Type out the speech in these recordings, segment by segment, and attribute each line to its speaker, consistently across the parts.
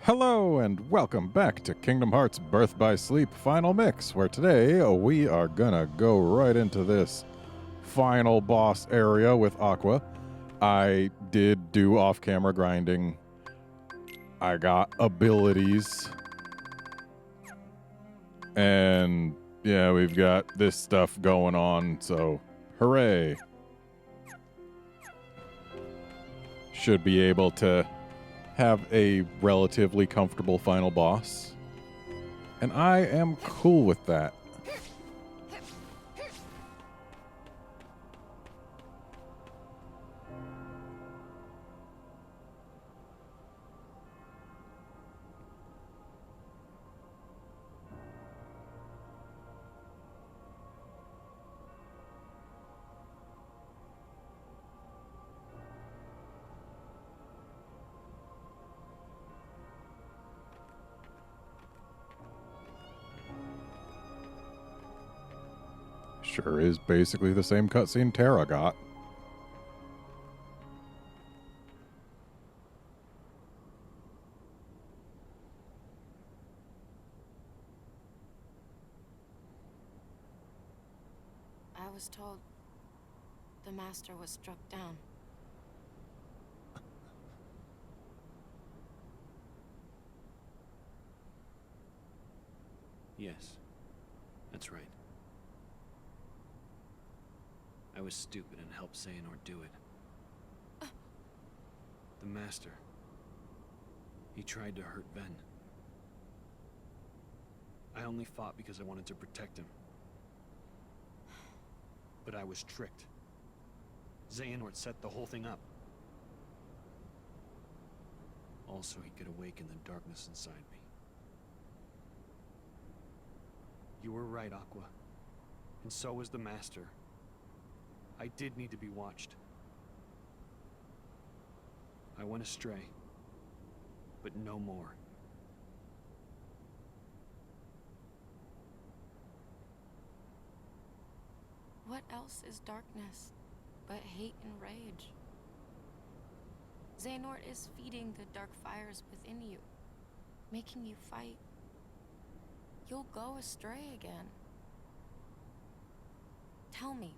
Speaker 1: Hello and welcome back to Kingdom Hearts Birth by Sleep Final Mix, where today we are gonna go right into this final boss area with Aqua. I did do off-camera grinding. I got abilities. And yeah, we've got this stuff going on, so hooray. Should be able to have a relatively comfortable final boss. And I am cool with that. Sure is basically the same cutscene Terra got.
Speaker 2: I was told the master was struck down.
Speaker 3: Yes, that's right. I was stupid and helped Xehanort do it. The Master. He tried to hurt Ven. I only fought because I wanted to protect him. But I was tricked. Xehanort set the whole thing up. Also, he could awaken the darkness inside me. You were right, Aqua. And so was the Master. I did need to be watched. I went astray, but no more.
Speaker 2: What else is darkness but hate and rage? Xehanort is feeding the dark fires within you, making you fight. You'll go astray again. Tell me,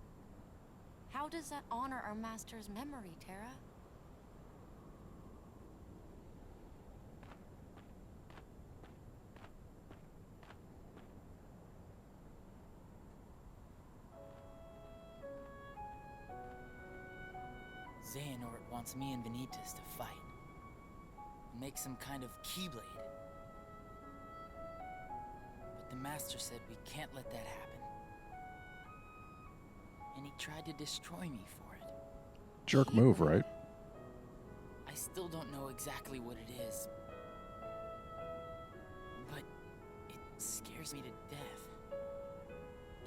Speaker 2: how does that honor our master's memory, Terra?
Speaker 4: Xehanort wants me and Vanitas to fight. Make some kind of Keyblade. But the Master said we can't let that happen. And he tried to destroy me for it.
Speaker 1: Jerk move, right?
Speaker 4: I still don't know exactly what it is. But it scares me to death.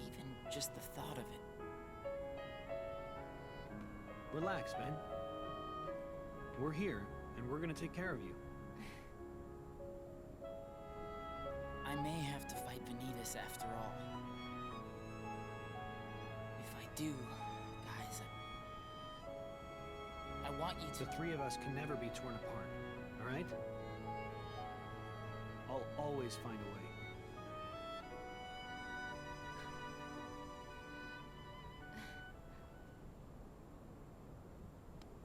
Speaker 4: Even just the thought of it.
Speaker 3: Relax, man. We're here, and we're gonna take care of you.
Speaker 4: I may have to fight Vanitas after all. If I do, guys, I want you to...
Speaker 3: The three of us can never be torn apart, all right? I'll always find a way.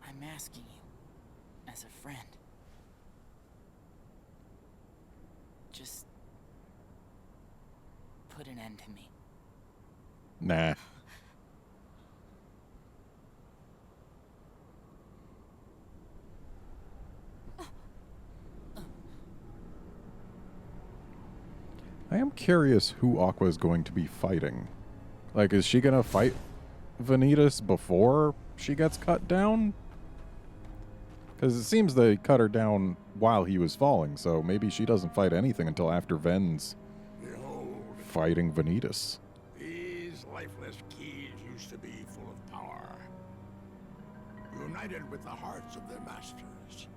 Speaker 4: I'm asking you, as a friend. Just... put an end to me.
Speaker 1: Nah. I am curious who Aqua is going to be fighting. Like, is she gonna fight Vanitas before she gets cut down? Because it seems they cut her down while he was falling, so maybe she doesn't fight anything until after Ven's
Speaker 5: Behold,
Speaker 1: fighting Vanitas.
Speaker 5: these lifeless keys used to be full of power, united with the hearts of their masters.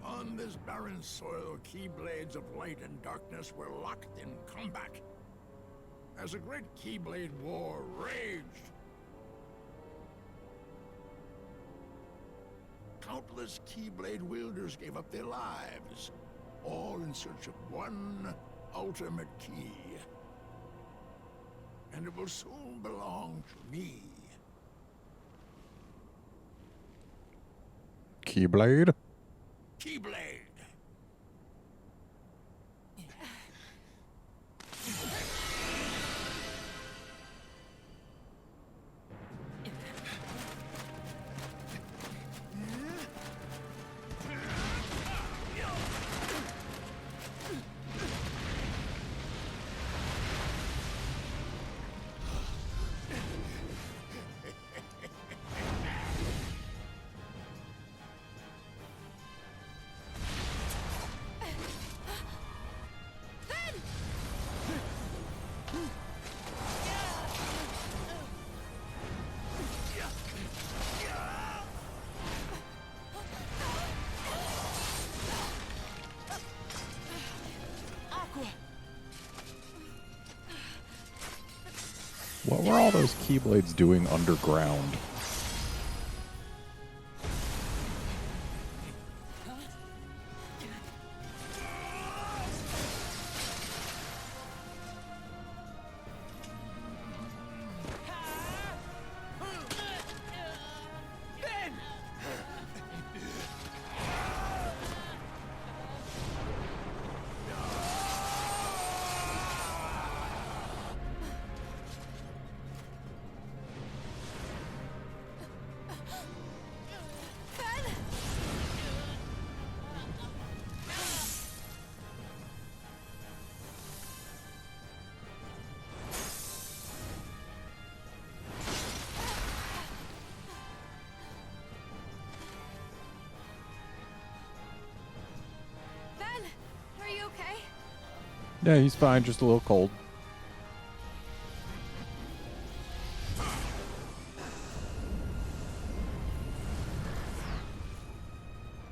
Speaker 5: On this barren soil, keyblades of light and darkness were locked in combat. As a great keyblade war raged, countless countless Keyblade wielders gave up their lives, all in search of one ultimate key. And it will soon belong to me.
Speaker 1: Keyblade?
Speaker 5: Keyblade!
Speaker 1: What were all those Keyblades doing underground?
Speaker 2: Are you okay?
Speaker 1: Yeah, he's fine, just a little cold.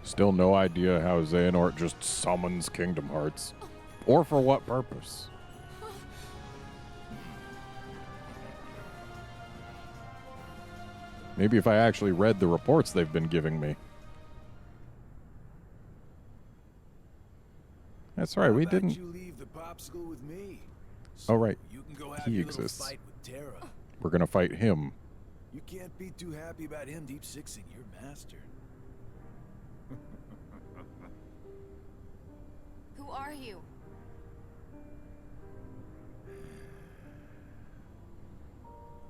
Speaker 1: Still no idea how Xehanort just summons Kingdom Hearts. Or for what purpose. Maybe if I actually read the reports they've been giving me. That's right, we didn't...
Speaker 6: You leave the popsicle with me.
Speaker 1: Oh, right.
Speaker 6: You can go have
Speaker 1: He
Speaker 6: your little
Speaker 1: exists.
Speaker 6: fight with Terra.
Speaker 1: We're gonna fight him.
Speaker 6: You can't be too happy about him deep sixing your master.
Speaker 2: Who are you?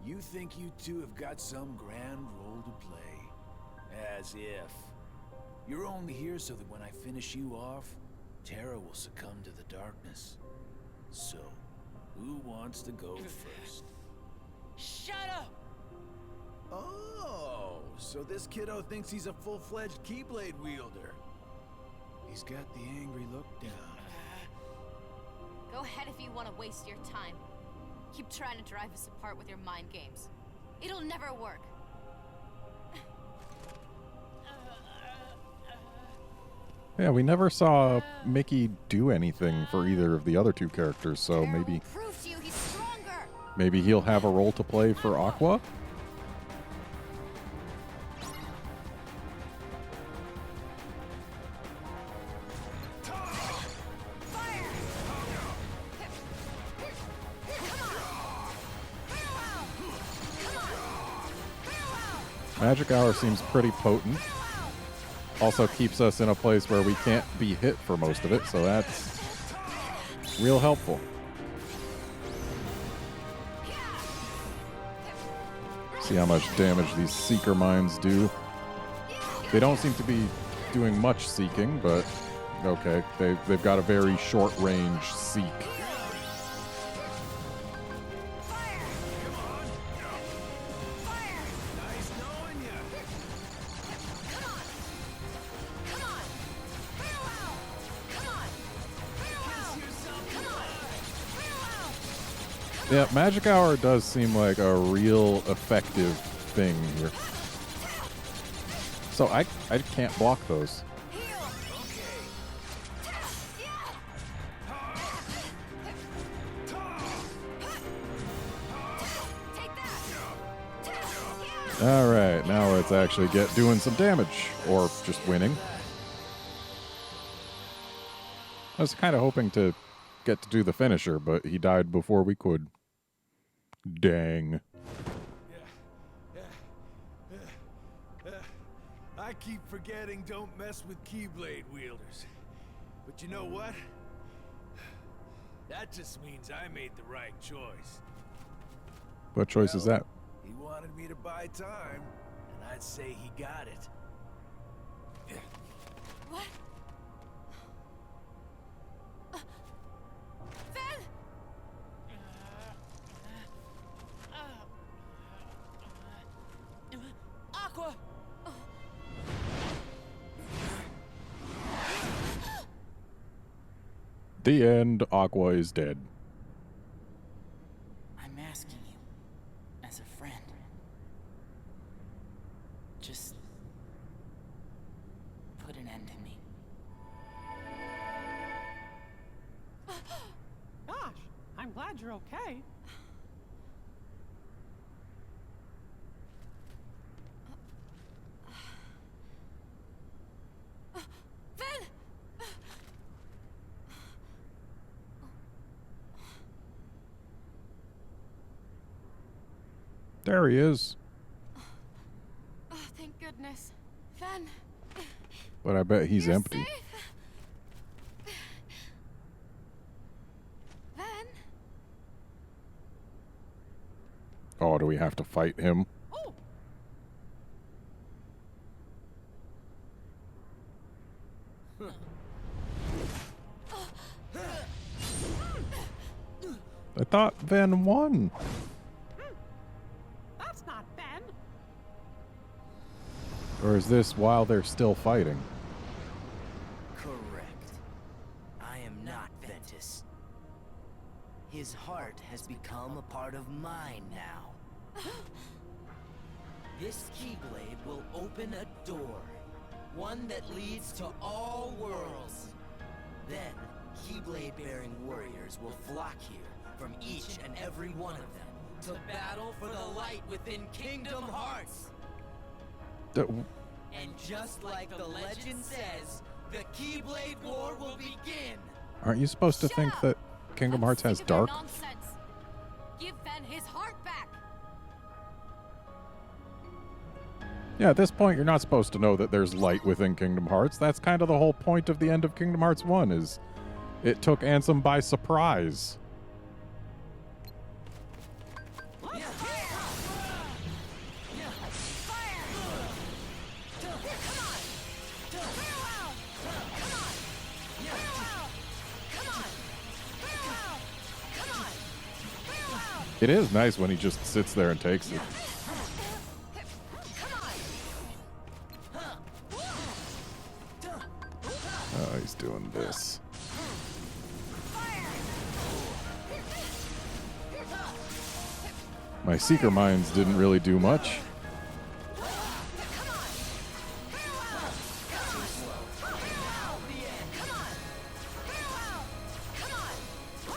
Speaker 6: You think you two have got some grand role to play. As if. You're only here so that when I finish you off, Terra will succumb to the darkness. So, who wants to go first?
Speaker 4: Shut up!
Speaker 6: Oh, so this kiddo thinks he's a full-fledged Keyblade wielder. He's got the angry look down.
Speaker 2: Go ahead if you want to waste your time. Keep trying to drive us apart with your mind games. It'll never work.
Speaker 1: Yeah, we never saw Mickey do anything for either of the other two characters, so maybe
Speaker 2: Prove to you he's stronger.
Speaker 1: maybe he'll have a role to play for Aqua? Magic Hour seems pretty potent. Also keeps us in a place where we can't be hit for most of it, so that's real helpful. See how much damage these Seeker Mines do. They don't seem to be doing much seeking, but okay. They've got a very short-range seek. Yeah, Magic Hour does seem like a real effective thing here. So I can't block those. All right, now let's actually get doing some damage, or just winning. I was kind of hoping to get to do the finisher, but he died before we could. Dang.
Speaker 6: I keep forgetting don't mess with Keyblade wielders. But you know what? That just means I made the right choice.
Speaker 1: What choice is that?
Speaker 6: He wanted me to buy time, and I'd say he got it.
Speaker 2: What? Ven!
Speaker 4: Aqua!
Speaker 1: The end. Aqua is dead.
Speaker 4: I'm asking you, as a friend, just put an end to me.
Speaker 7: Gosh, I'm glad you're okay.
Speaker 2: Ven!
Speaker 1: There he is.
Speaker 2: Oh, thank goodness. Ven!
Speaker 1: But I bet he's
Speaker 2: You're
Speaker 1: empty.
Speaker 2: safe? Ven?
Speaker 1: Oh, do we have to fight him?
Speaker 7: Oh,
Speaker 1: I thought Ven won.
Speaker 7: that's not Ben.
Speaker 1: Or is this while they're still fighting?
Speaker 8: Correct. I am not Ventus. His heart has become a part of mine now. This Keyblade will open a door, one that leads to all worlds. Then, Keyblade-bearing warriors will flock here from each and every one of them to battle for the light within Kingdom Hearts. And just like the legend says, the Keyblade War will begin.
Speaker 1: Aren't you supposed to
Speaker 2: Shut
Speaker 1: think
Speaker 2: up!
Speaker 1: that Kingdom
Speaker 2: I'm
Speaker 1: Hearts has
Speaker 2: sick of your
Speaker 1: dark?
Speaker 2: nonsense. Give Ven his heart back.
Speaker 1: Yeah, at this point, you're not supposed to know that there's light within Kingdom Hearts. That's kind of the whole point of the end of Kingdom Hearts 1, is it took Ansem by surprise. It is nice when he just sits there and takes it. Oh, he's doing this. My Seeker Mines didn't really do much.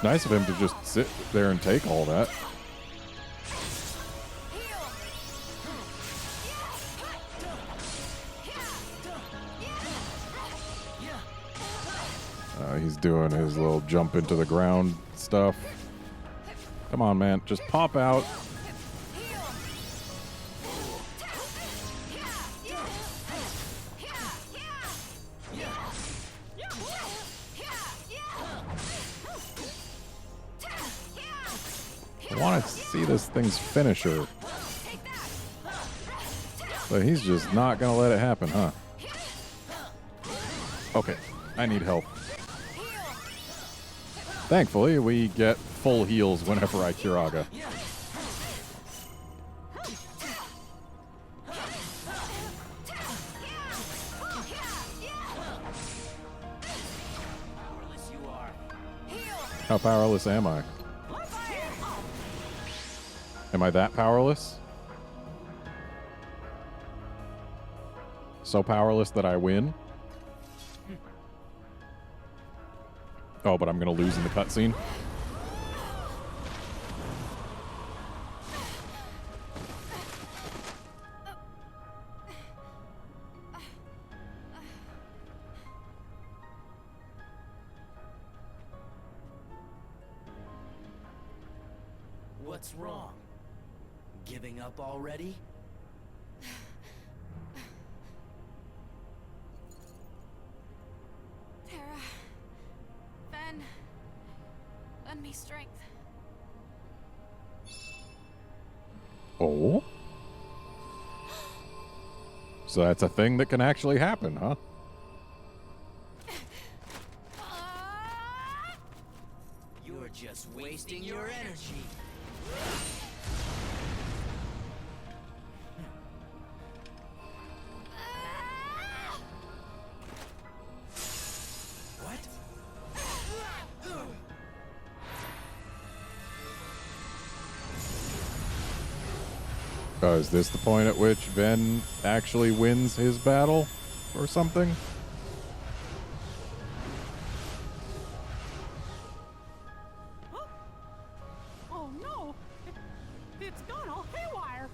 Speaker 1: Nice of him to just sit there and take all that. He's doing his little jump into the ground stuff. Come on, man. Just pop out. I want to see this thing's finisher. But he's just not going to let it happen, huh? Okay. I need help. Thankfully, we get full heals whenever I Kiraga. How powerless am I? Am I that powerless? So powerless that I win? Oh, but I'm gonna lose in the cutscene.
Speaker 8: What's wrong? Giving up already?
Speaker 2: Tara. Ben. Lend me strength.
Speaker 1: Oh? So that's a thing that can actually happen, huh?
Speaker 8: You're just wasting your energy. What?
Speaker 1: Is this the point at which Ben actually wins his battle or something?
Speaker 7: Huh? Oh no! It's gone all haywire!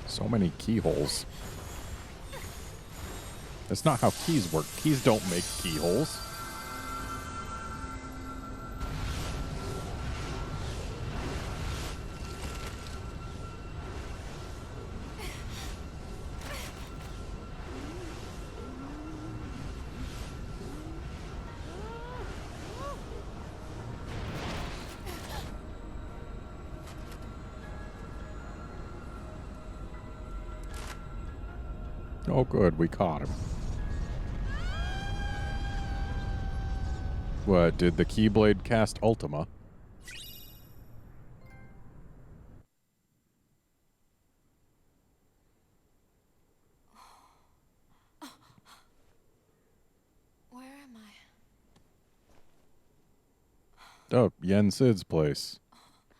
Speaker 1: So many keyholes. That's not how keys work. Keys don't make keyholes. Oh, good. We caught him. What, did the Keyblade cast Ultima?
Speaker 2: Where am I?
Speaker 1: Oh, Yen Sid's place.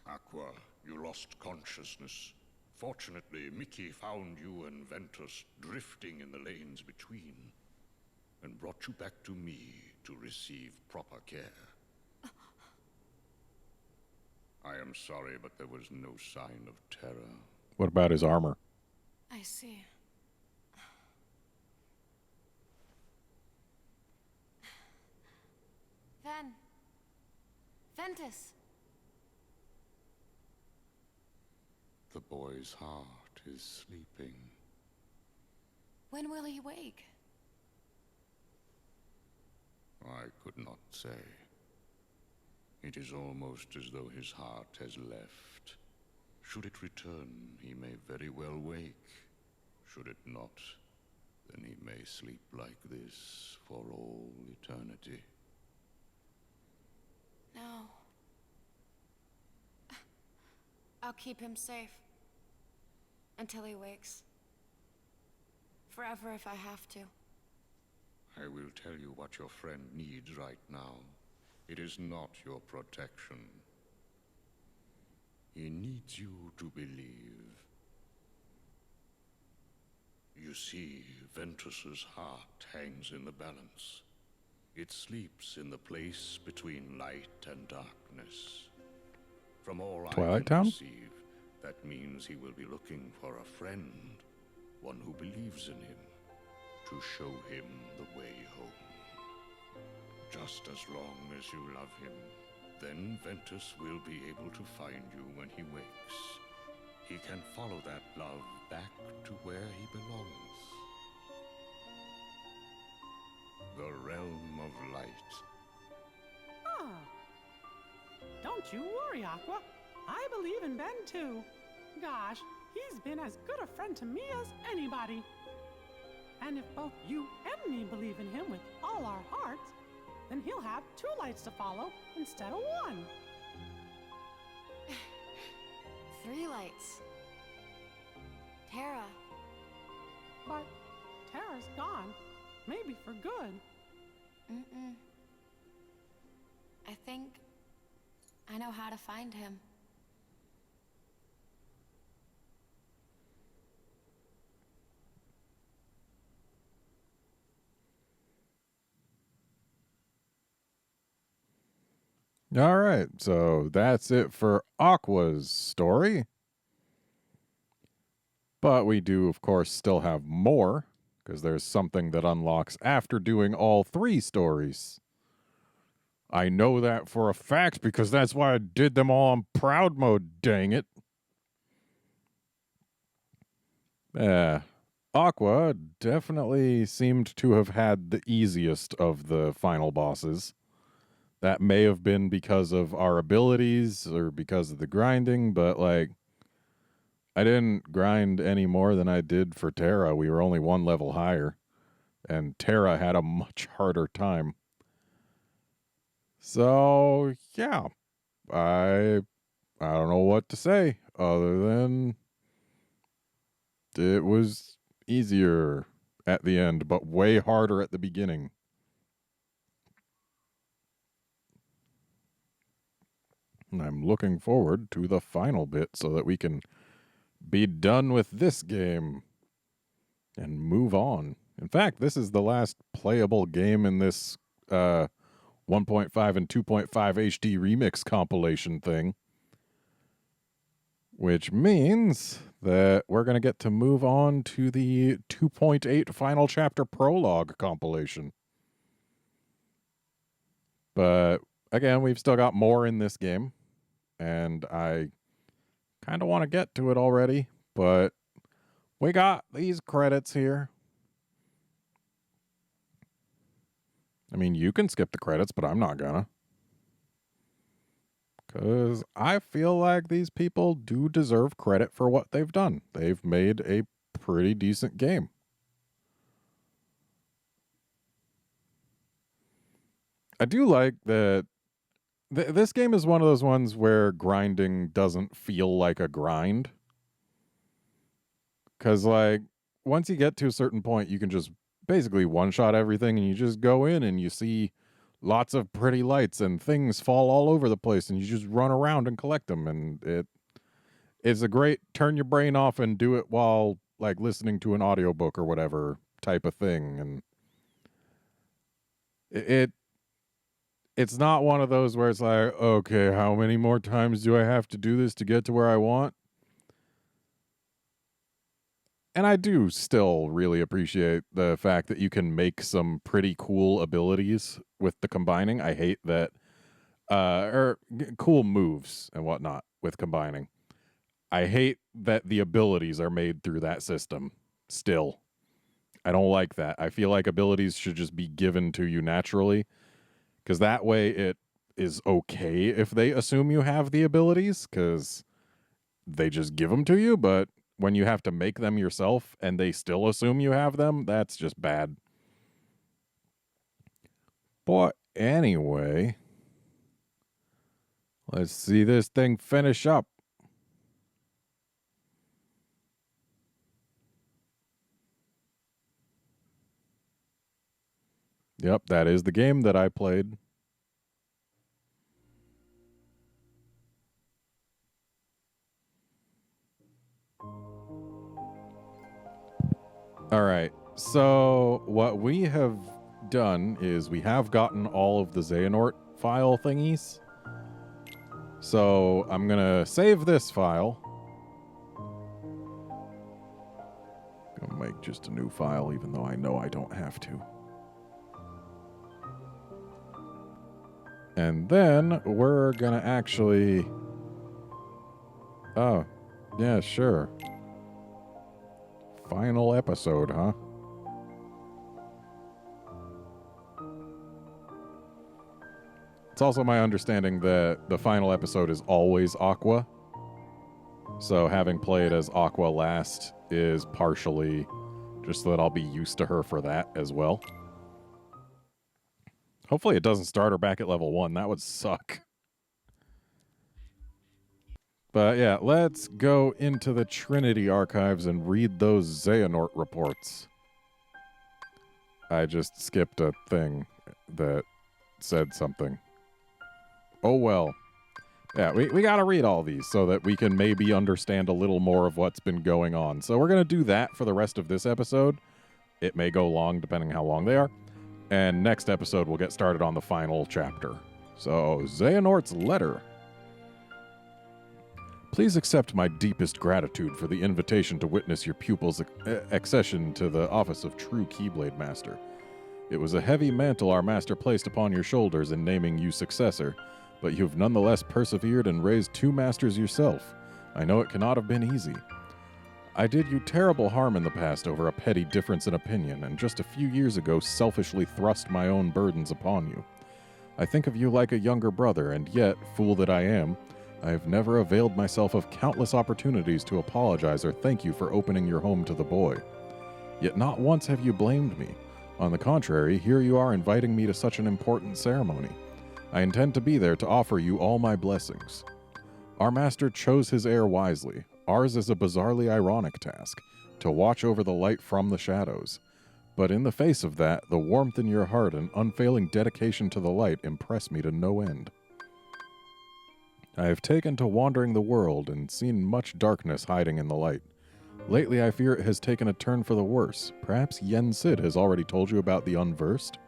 Speaker 5: Aqua, you lost consciousness. Fortunately, Mickey found you and Ventus drifting in the lanes between, and brought you back to me to receive proper care. I am sorry, but there was no sign of terror.
Speaker 1: What about his armor?
Speaker 2: I see. Ventus!
Speaker 5: The boy's heart is sleeping.
Speaker 2: When will he wake?
Speaker 5: I could not say. It is almost as though his heart has left. Should it return, he may very well wake. Should it not, then he may sleep like this for all eternity.
Speaker 2: No. I'll keep him safe. Until he wakes. Forever if I have to.
Speaker 5: I will tell you what your friend needs right now. It is not your protection. He needs you to believe. You see, Ventus's heart hangs in the balance. It sleeps in the place between light and darkness. From all
Speaker 1: Twilight
Speaker 5: I can
Speaker 1: Town?
Speaker 5: perceive, that means he will be looking for a friend, one who believes in him, to show him the way home. Just as long as you love him, then Ventus will be able to find you when he wakes. He can follow that love back to where he belongs. The realm of light.
Speaker 7: Ah. Don't you worry, Aqua. I believe in Ben too. Gosh, he's been as good a friend to me as anybody. And if both you and me believe in him with all our hearts, then he'll have 2 lights to follow instead of 1.
Speaker 2: 3 lights. Tara.
Speaker 7: But Tara's gone. Maybe for good.
Speaker 2: Mm-mm. I think I know how to find him.
Speaker 1: All right, so that's it for Aqua's story. But we do, of course, still have more, because there's something that unlocks after doing all 3 stories. I know that for a fact, because that's why I did them all on proud mode, dang it. Aqua definitely seemed to have had the easiest of the final bosses. That may have been because of our abilities or because of the grinding, but like, I didn't grind any more than I did for Terra. We were only 1 level higher, and Terra had a much harder time. So, yeah, I don't know what to say other than it was easier at the end, but way harder at the beginning. And I'm looking forward to the final bit so that we can be done with this game and move on. In fact, this is the last playable game in this 1.5 and 2.5 HD remix compilation thing, which means that we're going to get to move on to the 2.8 final chapter prologue compilation. But again, we've still got more in this game, and I kind of want to get to it already, but we got these credits here. I mean, you can skip the credits, but I'm not gonna. Because I feel like these people do deserve credit for what they've done. They've made a pretty decent game. I do like that this game is one of those ones where grinding doesn't feel like a grind. Because, like, once you get to a certain point, you can just basically one-shot everything, and you just go in and you see lots of pretty lights and things fall all over the place, and you just run around and collect them. And it's a great turn your brain off and do it while, like, listening to an audiobook or whatever type of thing. And it's not one of those where it's like, okay, how many more times do I have to do this to get to where I want? And I do still really appreciate the fact that you can make some pretty cool abilities with the combining. I hate that, cool moves and whatnot with combining. I hate that the abilities are made through that system still. I don't like that. I feel like abilities should just be given to you naturally, because that way it is okay if they assume you have the abilities, because they just give them to you, but when you have to make them yourself and they still assume you have them, that's just bad. But anyway, let's see this thing finish up. Yep, that is the game that I played. All right, so what we have done is we have gotten all of the Xehanort file thingies. So I'm going to save this file. Going to make just a new file, even though I know I don't have to. And then we're going to actually... Oh, yeah, sure. Final episode, huh? It's also my understanding that the final episode is always Aqua. So having played as Aqua last is partially just so that I'll be used to her for that as well. Hopefully it doesn't start her back at level 1. That would suck. But yeah, let's go into the Trinity archives and read those Xehanort reports. I just skipped a thing that said something. Oh well. Yeah, we gotta read all these so that we can maybe understand a little more of what's been going on. So we're gonna do that for the rest of this episode. It may go long depending how long they are. And next episode we'll get started on the final chapter. So, Xehanort's letter. Please accept my deepest gratitude for the invitation to witness your pupil's accession to the office of true Keyblade Master. It was a heavy mantle our master placed upon your shoulders in naming you successor, but you've nonetheless persevered and raised 2 masters yourself. I know it cannot have been easy. I did you terrible harm in the past over a petty difference in opinion, and just a few years ago selfishly thrust my own burdens upon you. I think of you like a younger brother, and yet, fool that I am, I have never availed myself of countless opportunities to apologize or thank you for opening your home to the boy. Yet not once have you blamed me. On the contrary, here you are inviting me to such an important ceremony. I intend to be there to offer you all my blessings. Our master chose his heir wisely. Ours is a bizarrely ironic task, to watch over the light from the shadows. But in the face of that, the warmth in your heart and unfailing dedication to the light impress me to no end. I have taken to wandering the world and seen much darkness hiding in the light. Lately, I fear it has taken a turn for the worse. Perhaps Yen Sid has already told you about the unversed?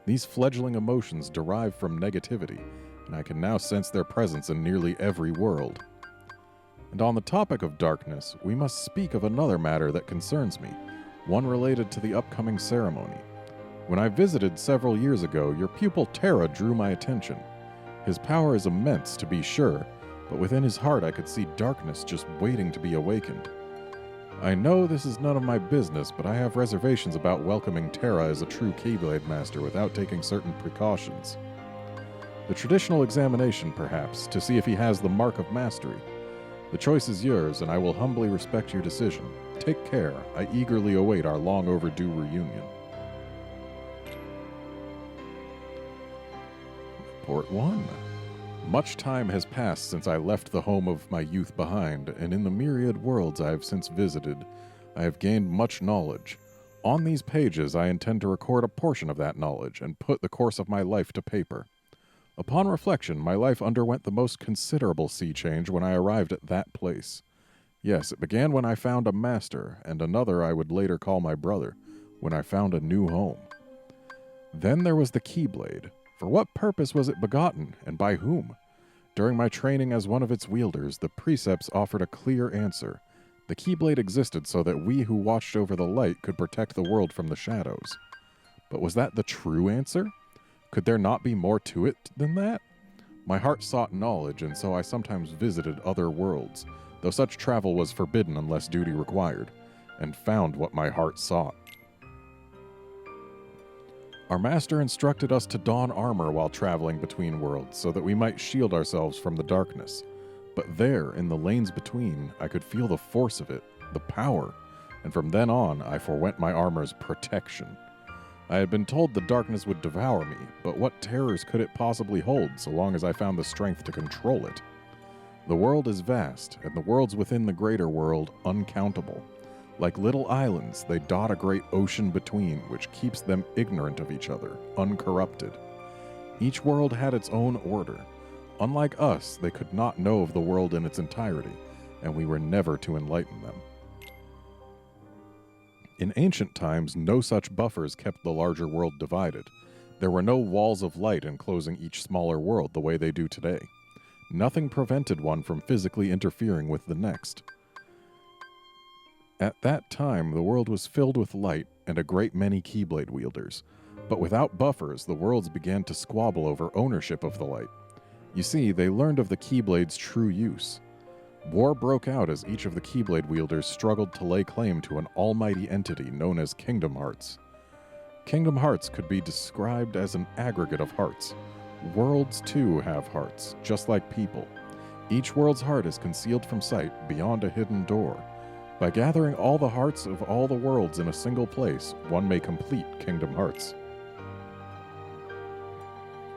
Speaker 1: These fledgling emotions derive from negativity, and I can now sense their presence in nearly every world. And on the topic of darkness, we must speak of another matter that concerns me, one related to the upcoming ceremony. When I visited several years ago, your pupil Terra drew my attention. His power is immense, to be sure, but within his heart I could see darkness just waiting to be awakened. I know this is none of my business, but I have reservations about welcoming Terra as a true Keyblade Master without taking certain precautions. The traditional examination, perhaps, to see if he has the mark of mastery. The choice is yours, and I will humbly respect your decision. Take care. I eagerly await our long overdue reunion. Report 1. Much time has passed since I left the home of my youth behind, and in the myriad worlds I have since visited, I have gained much knowledge. On these pages I intend to record a portion of that knowledge and put the course of my life to paper. Upon reflection, my life underwent the most considerable sea change when I arrived at that place. Yes, it began when I found a master, and another I would later call my brother, when I found a new home. Then there was the Keyblade. For what purpose was it begotten, and by whom? During my training as one of its wielders, the precepts offered a clear answer. The Keyblade existed so that we who watched over the light could protect the world from the shadows. But was that the true answer? Could there not be more to it than that? My heart sought knowledge, and so I sometimes visited other worlds, though such travel was forbidden unless duty required, and found what my heart sought. Our master instructed us to don armor while traveling between worlds, so that we might shield ourselves from the darkness. But there, in the lanes between, I could feel the force of it, the power, and from then on I forwent my armor's protection. I had been told the darkness would devour me, but what terrors could it possibly hold so long as I found the strength to control it? The world is vast, and the worlds within the greater world uncountable. Like little islands, they dot a great ocean between, which keeps them ignorant of each other, uncorrupted. Each world had its own order. Unlike us, they could not know of the world in its entirety, and we were never to enlighten them. In ancient times, no such buffers kept the larger world divided. There were no walls of light enclosing each smaller world the way they do today. Nothing prevented one from physically interfering with the next. At that time, the world was filled with light and a great many Keyblade wielders. But without buffers, the worlds began to squabble over ownership of the light. You see, they learned of the Keyblade's true use. War broke out as each of the Keyblade wielders struggled to lay claim to an almighty entity known as Kingdom Hearts. Kingdom Hearts could be described as an aggregate of hearts. Worlds, too, have hearts, just like people. Each world's heart is concealed from sight beyond a hidden door. By gathering all the hearts of all the worlds in a single place, one may complete Kingdom Hearts.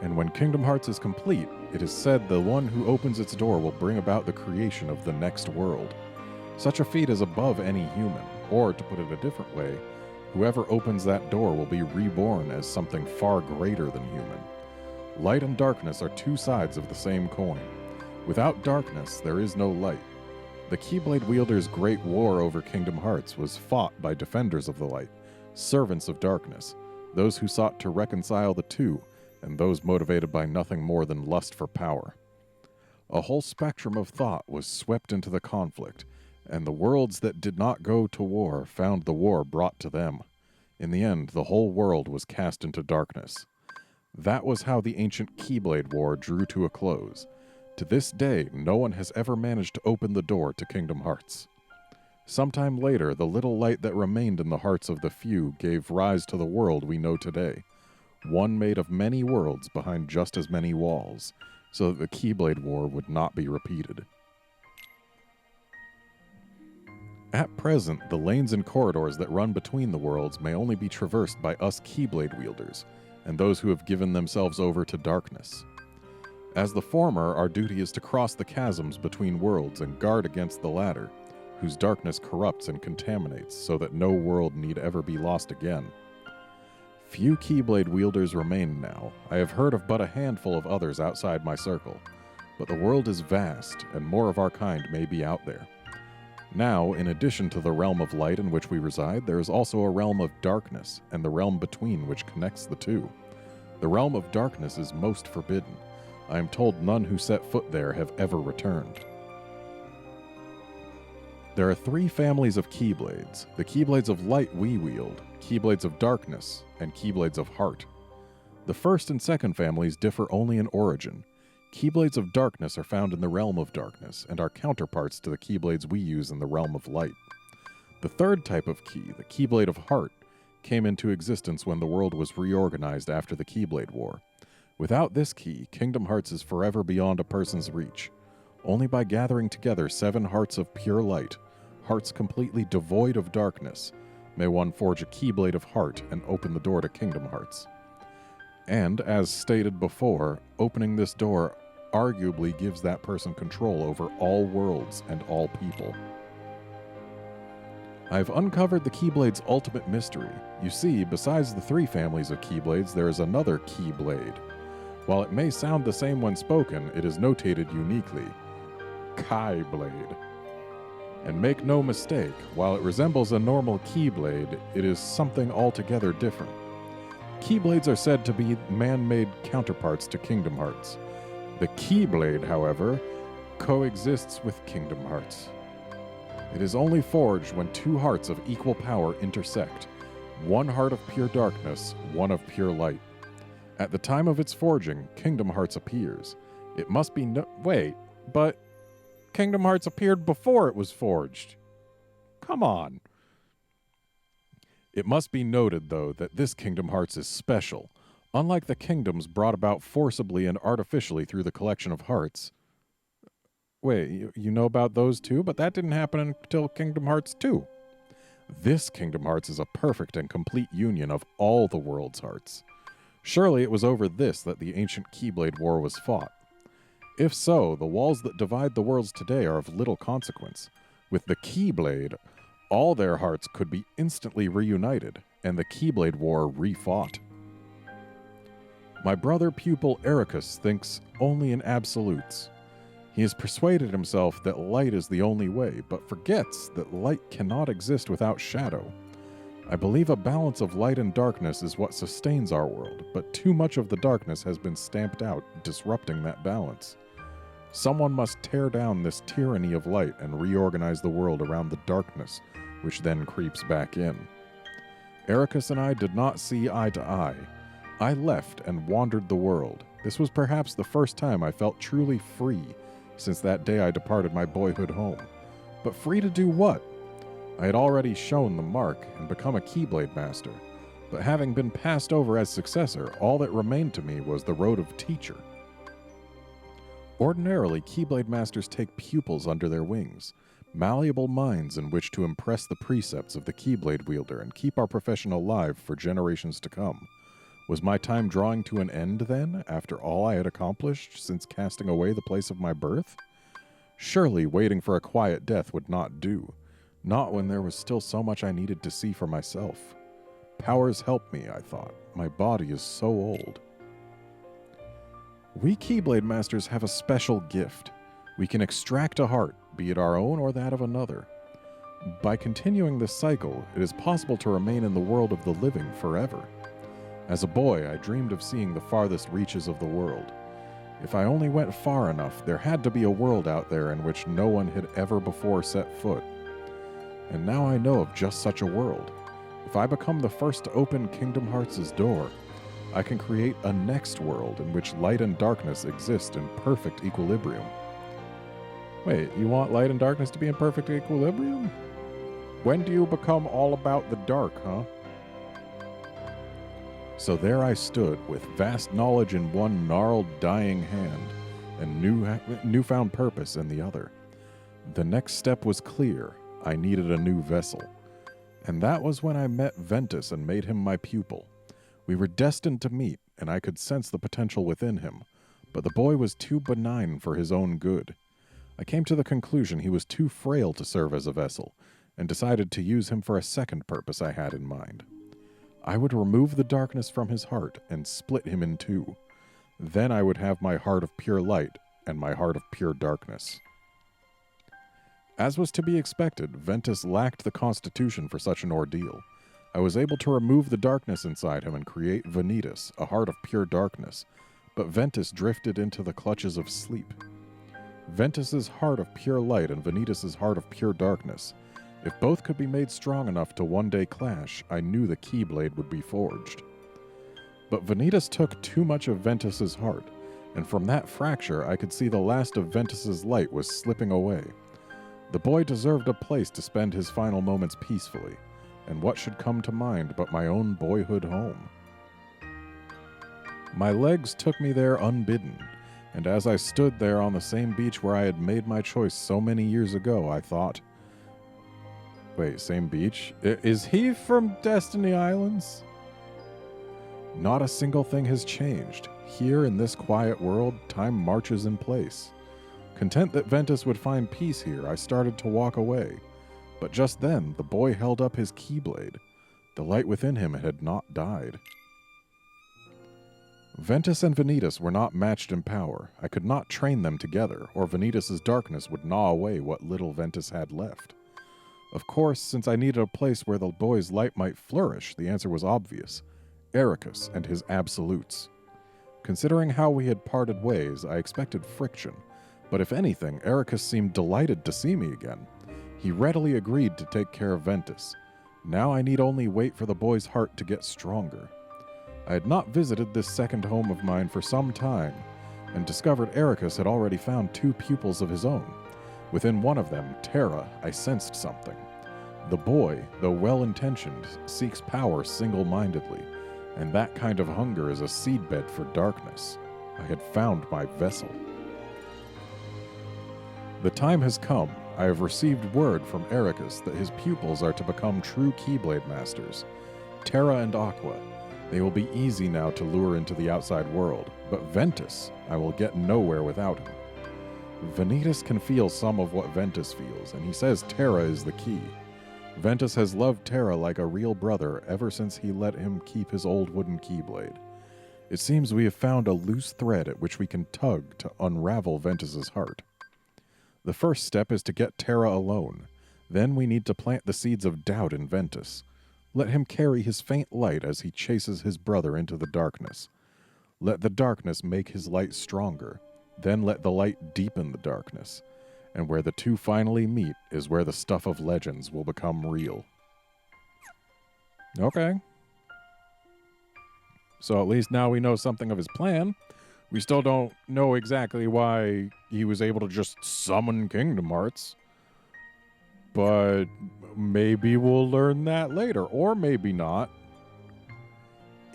Speaker 1: And when Kingdom Hearts is complete, it is said the one who opens its door will bring about the creation of the next world. Such a feat is above any human, or, to put it a different way, whoever opens that door will be reborn as something far greater than human. Light and darkness are two sides of the same coin. Without darkness, there is no light. The Keyblade wielders' great war over Kingdom Hearts was fought by defenders of the light, servants of darkness, those who sought to reconcile the two, and those motivated by nothing more than lust for power. A whole spectrum of thought was swept into the conflict, and the worlds that did not go to war found the war brought to them. In the end, the whole world was cast into darkness. That was how the ancient Keyblade War drew to a close. To this day, no one has ever managed to open the door to Kingdom Hearts. Sometime later, the little light that remained in the hearts of the few gave rise to the world we know today, one made of many worlds behind just as many walls, so that the Keyblade War would not be repeated. At present, the lanes and corridors that run between the worlds may only be traversed by us Keyblade wielders, and those who have given themselves over to darkness. As the former, our duty is to cross the chasms between worlds and guard against the latter, whose darkness corrupts and contaminates so that no world need ever be lost again. Few Keyblade wielders remain now. I have heard of but a handful of others outside my circle, but the world is vast, and more of our kind may be out there. Now, in addition to the realm of light in which we reside, there is also a realm of darkness, and the realm between which connects the two. The realm of darkness is most forbidden. I am told none who set foot there have ever returned. There are 3 families of Keyblades: the Keyblades of Light we wield, Keyblades of Darkness, and Keyblades of Heart. The first and second families differ only in origin. Keyblades of Darkness are found in the realm of darkness, and are counterparts to the Keyblades we use in the realm of light. The third type of key, the Keyblade of Heart, came into existence when the world was reorganized after the Keyblade War. Without this key, Kingdom Hearts is forever beyond a person's reach. Only by gathering together 7 hearts of pure light, hearts completely devoid of darkness, may one forge a Keyblade of Heart and open the door to Kingdom Hearts. And, as stated before, opening this door arguably gives that person control over all worlds and all people. I've uncovered the Keyblade's ultimate mystery. You see, besides the 3 families of Keyblades, there is another Keyblade. While it may sound the same when spoken, it is notated uniquely: Keyblade. And make no mistake, while it resembles a normal Keyblade, it is something altogether different. Keyblades are said to be man-made counterparts to Kingdom Hearts. The Keyblade, however, coexists with Kingdom Hearts. It is only forged when 2 hearts of equal power intersect, 1 heart of pure darkness, 1 of pure light. At the time of its forging, Kingdom Hearts appears. It must be wait, but Kingdom Hearts appeared before it was forged. Come on. It must be noted, though, that this Kingdom Hearts is special. Unlike the kingdoms brought about forcibly and artificially through the collection of hearts. Wait, you know about those too? But that didn't happen until Kingdom Hearts 2. This Kingdom Hearts is a perfect and complete union of all the world's hearts. Surely it was over this that the ancient Keyblade War was fought. If so, the walls that divide the worlds today are of little consequence. With the Keyblade, all their hearts could be instantly reunited, and the Keyblade War refought. My brother pupil Ericus thinks only in absolutes. He has persuaded himself that light is the only way, but forgets that light cannot exist without shadow. I believe a balance of light and darkness is what sustains our world, but too much of the darkness has been stamped out, disrupting that balance. Someone must tear down this tyranny of light and reorganize the world around the darkness, which then creeps back in. Ericus and I did not see eye to eye. I left and wandered the world. This was perhaps the first time I felt truly free since that day I departed my boyhood home. But free to do what? I had already shown the mark and become a Keyblade Master, but having been passed over as successor, all that remained to me was the road of teacher. Ordinarily, Keyblade Masters take pupils under their wings, malleable minds in which to impress the precepts of the Keyblade wielder and keep our profession alive for generations to come. Was my time drawing to an end, then, after all I had accomplished since casting away the place of my birth? Surely waiting for a quiet death would not do, not when there was still so much I needed to see for myself. Powers help me, I thought. My body is so old. We Keyblade Masters have a special gift. We can extract a heart, be it our own or that of another. By continuing this cycle, it is possible to remain in the world of the living forever. As a boy, I dreamed of seeing the farthest reaches of the world. If I only went far enough, there had to be a world out there in which no one had ever before set foot. And now I know of just such a world. If I become the first to open Kingdom Hearts' door, I can create a next world in which light and darkness exist in perfect equilibrium. Wait, you want light and darkness to be in perfect equilibrium? When do you become all about the dark, huh? So there I stood, with vast knowledge in one gnarled, dying hand, and newfound purpose in the other. The next step was clear. I needed a new vessel. And that was when I met Ventus and made him my pupil. We were destined to meet, and I could sense the potential within him, but the boy was too benign for his own good. I came to the conclusion he was too frail to serve as a vessel, and decided to use him for a second purpose I had in mind. I would remove the darkness from his heart and split him in two. Then I would have my heart of pure light and my heart of pure darkness. As was to be expected, Ventus lacked the constitution for such an ordeal. I was able to remove the darkness inside him and create Vanitas, a heart of pure darkness, but Ventus drifted into the clutches of sleep. Ventus's heart of pure light and Vanitas's heart of pure darkness. If both could be made strong enough to one day clash, I knew the Keyblade would be forged. But Vanitas took too much of Ventus's heart, and from that fracture I could see the last of Ventus's light was slipping away. The boy deserved a place to spend his final moments peacefully, and what should come to mind but my own boyhood home? My legs took me there unbidden, and as I stood there on the same beach where I had made my choice so many years ago, I thought, wait, same beach? Is he from Destiny Islands? Not a single thing has changed. Here in this quiet world, time marches in place. Content that Ventus would find peace here, I started to walk away. But just then, the boy held up his Keyblade. The light within him had not died. Ventus and Vanitas were not matched in power. I could not train them together, or Vanitas' darkness would gnaw away what little Ventus had left. Of course, since I needed a place where the boy's light might flourish, the answer was obvious. Ericus and his absolutes. Considering how we had parted ways, I expected friction, but if anything, Ericus seemed delighted to see me again. He readily agreed to take care of Ventus. Now I need only wait for the boy's heart to get stronger. I had not visited this second home of mine for some time, and discovered Ericus had already found two pupils of his own. Within one of them, Terra, I sensed something. The boy, though well-intentioned, seeks power single-mindedly, and that kind of hunger is a seedbed for darkness. I had found my vessel. The time has come. I have received word from Ericus that his pupils are to become true Keyblade masters. Terra and Aqua. They will be easy now to lure into the outside world, but Ventus, I will get nowhere without him. Vanitas can feel some of what Ventus feels, and he says Terra is the key. Ventus has loved Terra like a real brother ever since he let him keep his old wooden Keyblade. It seems we have found a loose thread at which we can tug to unravel Ventus's heart. The first step is to get Terra alone. Then we need to plant the seeds of doubt in Ventus. Let him carry his faint light as he chases his brother into the darkness. Let the darkness make his light stronger. Then let the light deepen the darkness. And where the two finally meet is where the stuff of legends will become real. Okay. So at least now we know something of his plan. We still don't know exactly why he was able to just summon Kingdom Hearts. But maybe we'll learn that later, or maybe not.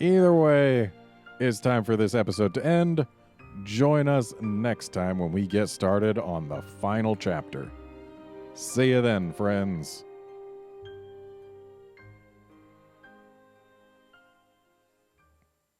Speaker 1: Either way, it's time for this episode to end. Join us next time when we get started on the final chapter. See you then, friends.